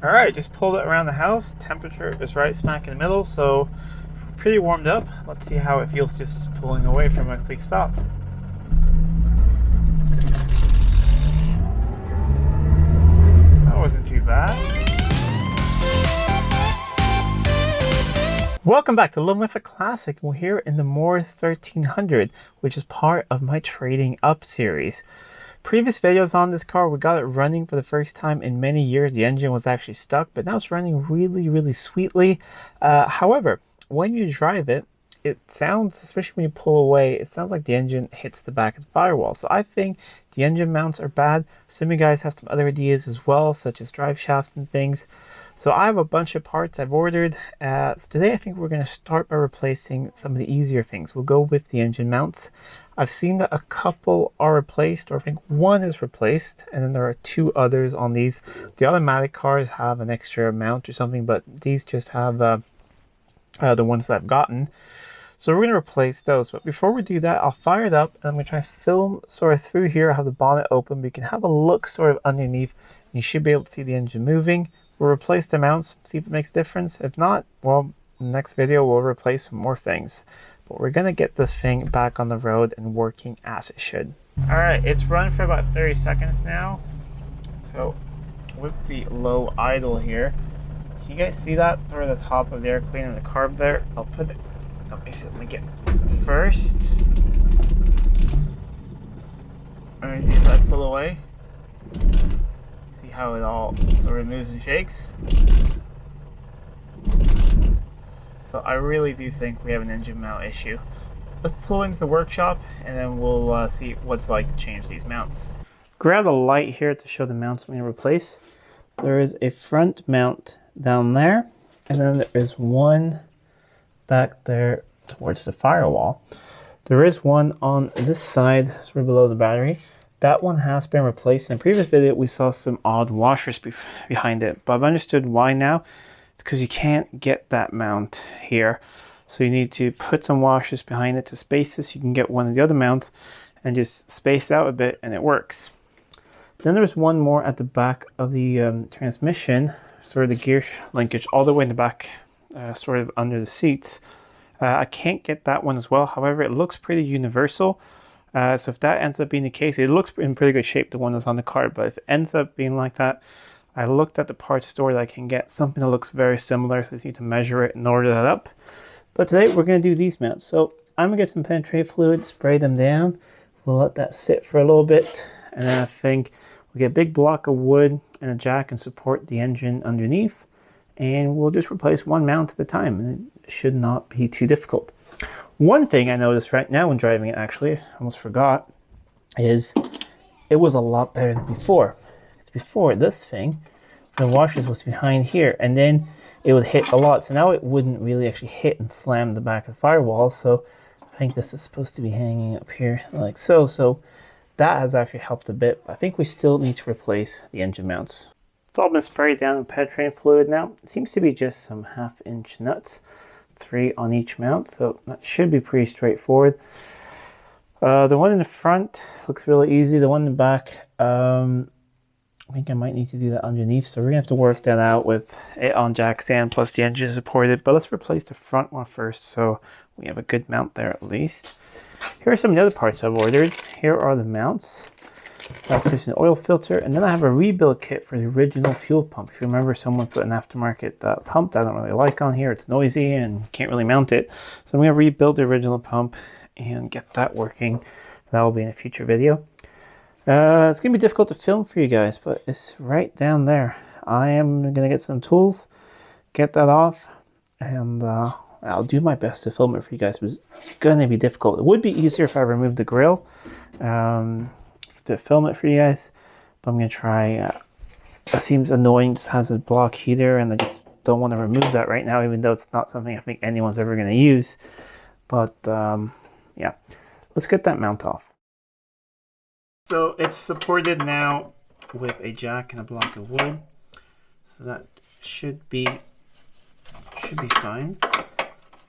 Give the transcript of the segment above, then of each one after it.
All right, just pulled it around the house. Temperature is right smack in the middle, so pretty warmed up. Let's see how it feels just pulling away from a complete stop. That wasn't too bad. Welcome back to Living with a Classic. We're here in the More 1300, which is part of my Trading Up series. Previous videos on this car, we got it running for the first time in many years. The engine was actually stuck, but now it's running really sweetly. However, when you drive it, it sounds, especially when you pull away, it sounds like the engine hits the back of the firewall. So I think the engine mounts are bad. Some of you guys have some other ideas as well, such as drive shafts and things. So I have a bunch of parts I've ordered. So today I think we're going to start by replacing some of the easier things. We'll go with the engine mounts. I've seen that a couple are replaced, or I think one is replaced, and then there are two others on these. The automatic cars have an extra mount or something, but these just have the ones that I've gotten. So we're going to replace those. But before we do that, I'll fire it up, and I'm going to try and film sort of through here. I have the bonnet open, but you can have a look sort of underneath, and you should be able to see the engine moving. We'll replace the mounts, see if it makes a difference. If not, well, in the next video we'll replace some more things. But we're going to get this thing back on the road and working as it should. All right, it's run for about 30 seconds now. So with the low idle here, can you guys see that? Sort of the top of the air cleaner and the carb there. I'll put it, let me get first. Let me see if I pull away. See how it all sort of moves and shakes. So I really do think we have an engine mount issue. Let's pull into the workshop and then we'll see what it's like to change these mounts. Grab a light here to show the mounts I'm going to replace. There is a front mount down there, and then there is one back there towards the firewall. There is one on this side, sort of below the battery. That one has been replaced. In the previous video, we saw some odd washers behind it, but I've understood why now. It's because you can't get that mount here. So you need to put some washers behind it to space this. You can get one of the other mounts and just space it out a bit and it works. Then there's one more at the back of the transmission, sort of the gear linkage all the way in the back, sort of under the seats. I can't get that one as well. However, it looks pretty universal. So if that ends up being the case, it looks in pretty good shape, the one that's on the card. But if it ends up being like that, I looked at the parts store that I can get something that looks very similar. So I just need to measure it and order that up. But today we're going to do these mounts. So I'm going to get some penetrate fluid, spray them down. We'll let that sit for a little bit. And then I think we'll get a big block of wood and a jack and support the engine underneath. And we'll just replace one mount at a time. And it should not be too difficult. One thing I noticed right now when driving it, actually, I almost forgot, is it was a lot better than before. It's before this thing, the washers was behind here, and then it would hit a lot. So now it wouldn't really actually hit and slam the back of the firewall. So I think this is supposed to be hanging up here like so. So that has actually helped a bit. But I think we still need to replace the engine mounts. It's all been sprayed down with penetrating fluid now. It seems to be just some 1/2-inch nuts. 3 on each mount, so that should be pretty straightforward. The one in the front looks really easy. The one in the back, I think I might need to do that underneath, so we're gonna have to work that out with it on jack stand plus the engine supported. But let's replace the front one first, so we have a good mount there at least. Here are some of the other parts I've ordered. Here are the mounts. That's just an oil filter, and then I have a rebuild kit for the original fuel pump. If you remember, someone put an aftermarket pump that I don't really like on here. It's noisy and can't really mount it. So I'm going to rebuild the original pump and get that working. That will be in a future video. It's going to be difficult to film for you guys, but it's right down there. I am going to get some tools, get that off, and I'll do my best to film it for you guys, but it's going to be difficult. It would be easier if I removed the grill. To film it for you guys, but I'm gonna try. It seems annoying, just has a block heater, and I just don't want to remove that right now, even though it's not something I think anyone's ever going to use. But yeah, let's get that mount off. So it's supported now with a jack and a block of wood, so that should be fine.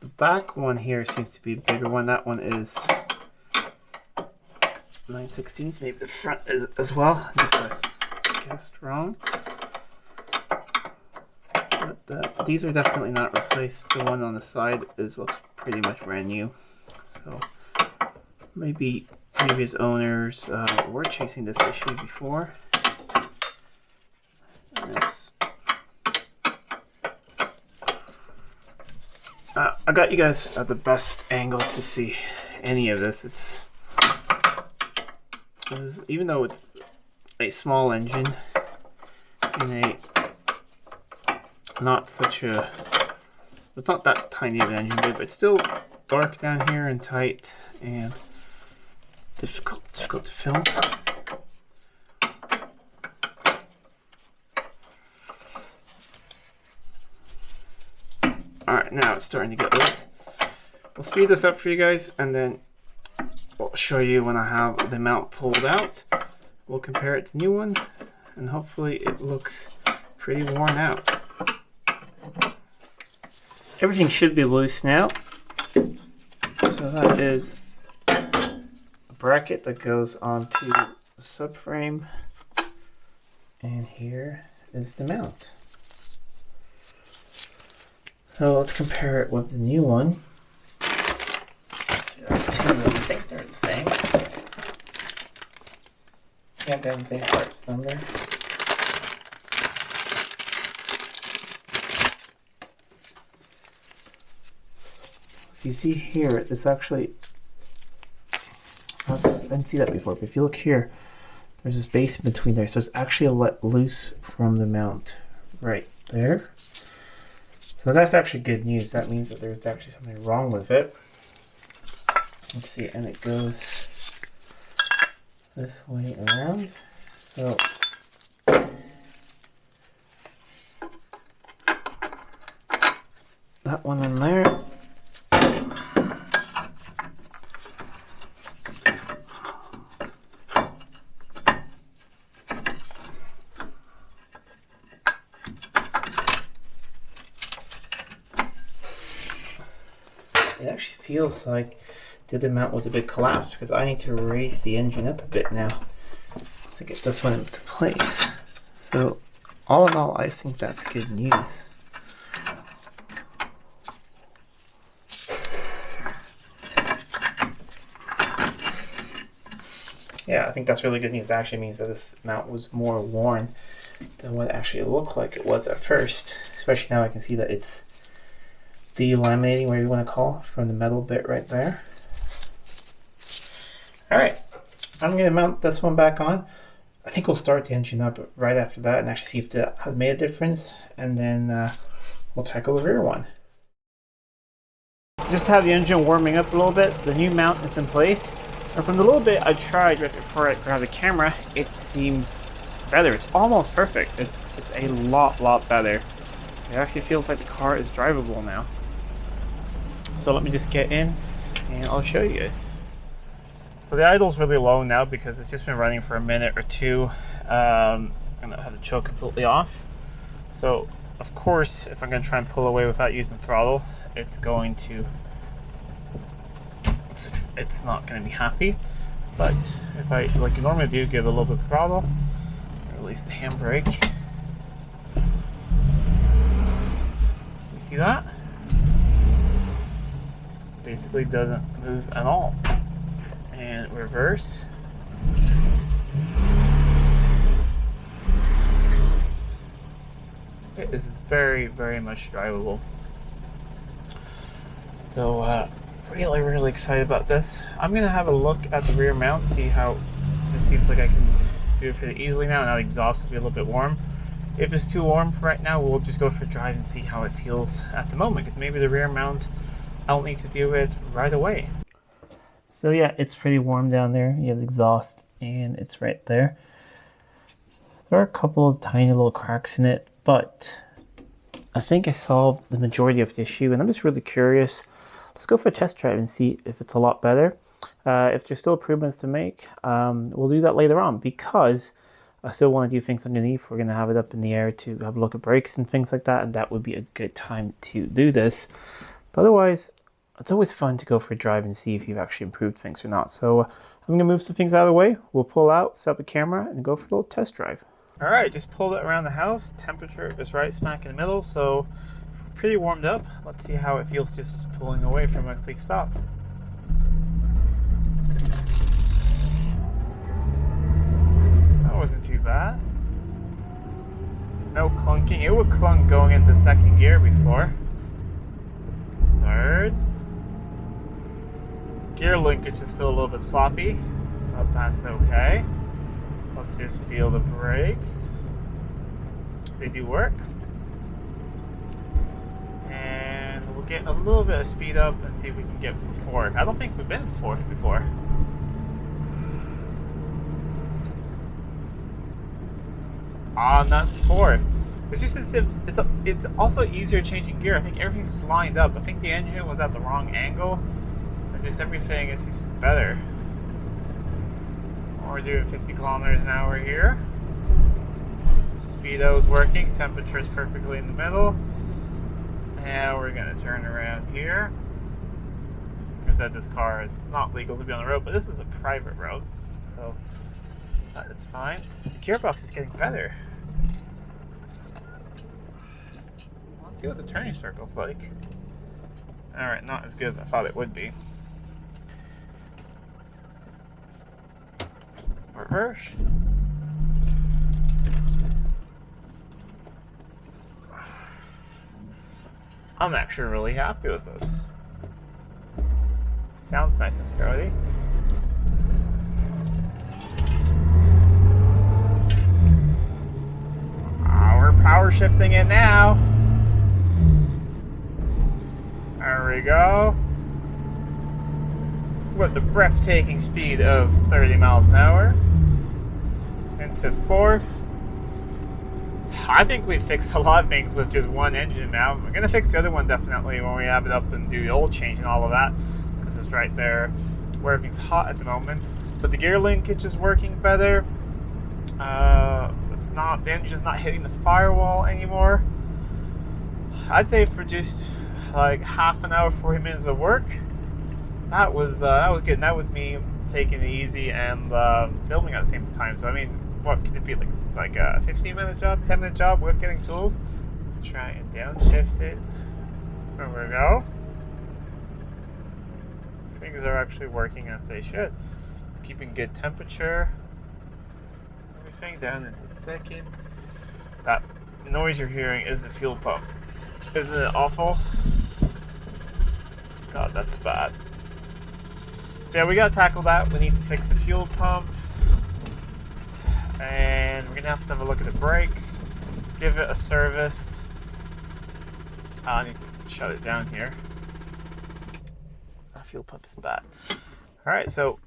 The back one here seems to be a bigger one. That one is 9/16, maybe the front is as well. Just guessed wrong. these are definitely not replaced. The one on the side looks pretty much brand new. So maybe previous owners were chasing this issue before. I got you guys at the best angle to see any of this. Even though it's a small engine in a it's not that tiny of an engine, but it's still dark down here and tight and difficult to film. Alright, now it's starting to get loose. We'll speed this up for you guys, and then we'll show you when I have the mount pulled out. We'll compare it to the new one, and hopefully it looks pretty worn out. Everything should be loose now. So that is a bracket that goes onto the subframe, and here is the mount. So let's compare it with the new one. So I think they're the same. Yeah, they're the same parts number. You see here, it's actually, I didn't see that before, but if you look here, there's this base in between there, so it's actually let loose from the mount right there. So that's actually good news. That means that there's actually something wrong with it. Let's see, and it goes this way around. So that one in there. It actually feels like the other mount was a bit collapsed because I need to raise the engine up a bit now to get this one into place. So all in all, I think that's good news. Yeah, I think that's really good news. That actually means that this mount was more worn than what it actually looked like it was at first. Especially now I can see that it's delaminating, whatever you want to call, from the metal bit right there. Alright, I'm going to mount this one back on. I think we'll start the engine up right after that and actually see if that has made a difference, and then we'll tackle the rear one. Just have the engine warming up a little bit. The new mount is in place, and from the little bit I tried right before I grabbed the camera, it seems better. It's almost perfect. It's a lot better. It actually feels like the car is drivable now. So let me just get in and I'll show you guys. So the idle's really low now because it's just been running for a minute or two. I'm gonna have the choke completely off. So of course, if I'm gonna try and pull away without using the throttle, it's not gonna be happy. But if I, like you normally do, give a little bit of throttle, release the handbrake. You see that? Basically doesn't move at all. And reverse. It is very much drivable. So really excited about this. I'm gonna have a look at the rear mount, see how it seems like I can do it pretty easily now. Now the exhaust will be a little bit warm. If it's too warm right now, we'll just go for a drive and see how it feels at the moment. Because maybe the rear mount, I'll need to do it right away. So yeah, it's pretty warm down there. You have the exhaust and it's right there. There are a couple of tiny little cracks in it, but I think I solved the majority of the issue, and I'm just really curious. Let's go for a test drive and see if it's a lot better. If there's still improvements to make, we'll do that later on, because I still want to do things underneath. We're going to have it up in the air to have a look at brakes and things like that, and that would be a good time to do this. But otherwise, it's always fun to go for a drive and see if you've actually improved things or not. So I'm going to move some things out of the way. We'll pull out, set up a camera, and go for a little test drive. Alright, just pulled it around the house. Temperature is right smack in the middle, so pretty warmed up. Let's see how it feels just pulling away from a complete stop. That wasn't too bad. No clunking. It would clunk going into second gear before. Third. Gear linkage is still a little bit sloppy, but that's okay. Let's just feel the brakes. They do work. And we'll get a little bit of speed up and see if we can get for fourth. I don't think we've been in fourth before. And that's fourth. It's just as if it's also easier changing gear. I think everything's just lined up. I think the engine was at the wrong angle, and just everything is just better. We're doing 50 kilometers an hour here. Speedo is working. Temperature is perfectly in the middle. And we're gonna turn around here. Because this car is not legal to be on the road, but this is a private road, so that's fine. The gearbox is getting better. Let's see what the turning circle's like. Alright, not as good as I thought it would be. Reverse. I'm actually really happy with this. Sounds nice and throaty. We're power shifting it now. There we go. With the breathtaking speed of 30 miles an hour. Into fourth. I think we fixed a lot of things with just one engine now. We're going to fix the other one definitely when we have it up and do the oil change and all of that, because it's right there where everything's hot at the moment. But the gear linkage is working better. The engine's not hitting the firewall anymore. I'd say for just like half an hour, 40 minutes of work, that was good. And that was me taking it easy and filming at the same time. So I mean, what could it be, like a 15-minute job, 10-minute job with getting tools? Let's try and downshift it. There we go. Things are actually working as they should. It's keeping good temperature. Everything down into second. That noise you're hearing is the fuel pump. Isn't it awful? God, that's bad. So yeah, we gotta tackle that. We need to fix the fuel pump. And we're gonna have a look at the brakes, give it a service. I need to shut it down here. That fuel pump is bad. Alright, so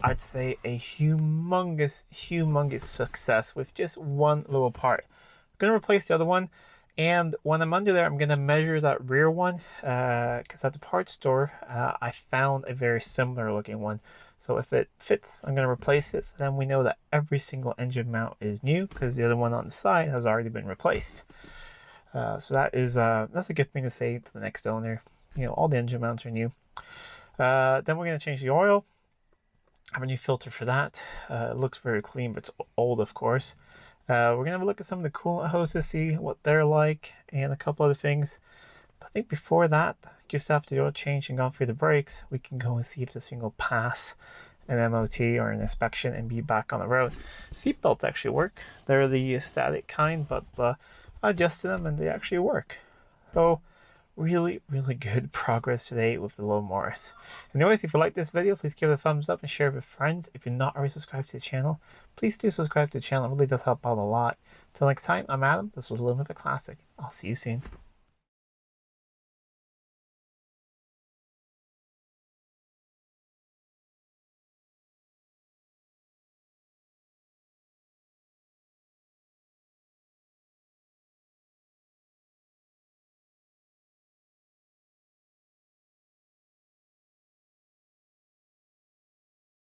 I'd say a humongous success with just one little part. I'm gonna replace the other one, and when I'm under there, I'm gonna measure that rear one, because at the parts store, I found a very similar looking one. So if it fits, I'm going to replace it. So then we know that every single engine mount is new, because the other one on the side has already been replaced. So that's a good thing to say to the next owner. You know, all the engine mounts are new. Then we're going to change the oil. I have a new filter for that. It looks very clean, but it's old, of course. We're going to have a look at some of the coolant hoses, see what they're like, and a couple other things. But I think before that, just after the oil change and gone through the brakes, we can go and see if this thing will pass an MOT or an inspection and be back on the road. Seatbelts actually work. They're the static kind, but I adjusted them and they actually work. So really good progress today with the Low Morris. Anyways, if you like this video, please give it a thumbs up and share it with friends. If you're not already subscribed to the channel, please do subscribe to the channel. It really does help out a lot. Till next time, I'm Adam. This was Living with a Classic. I'll see you soon.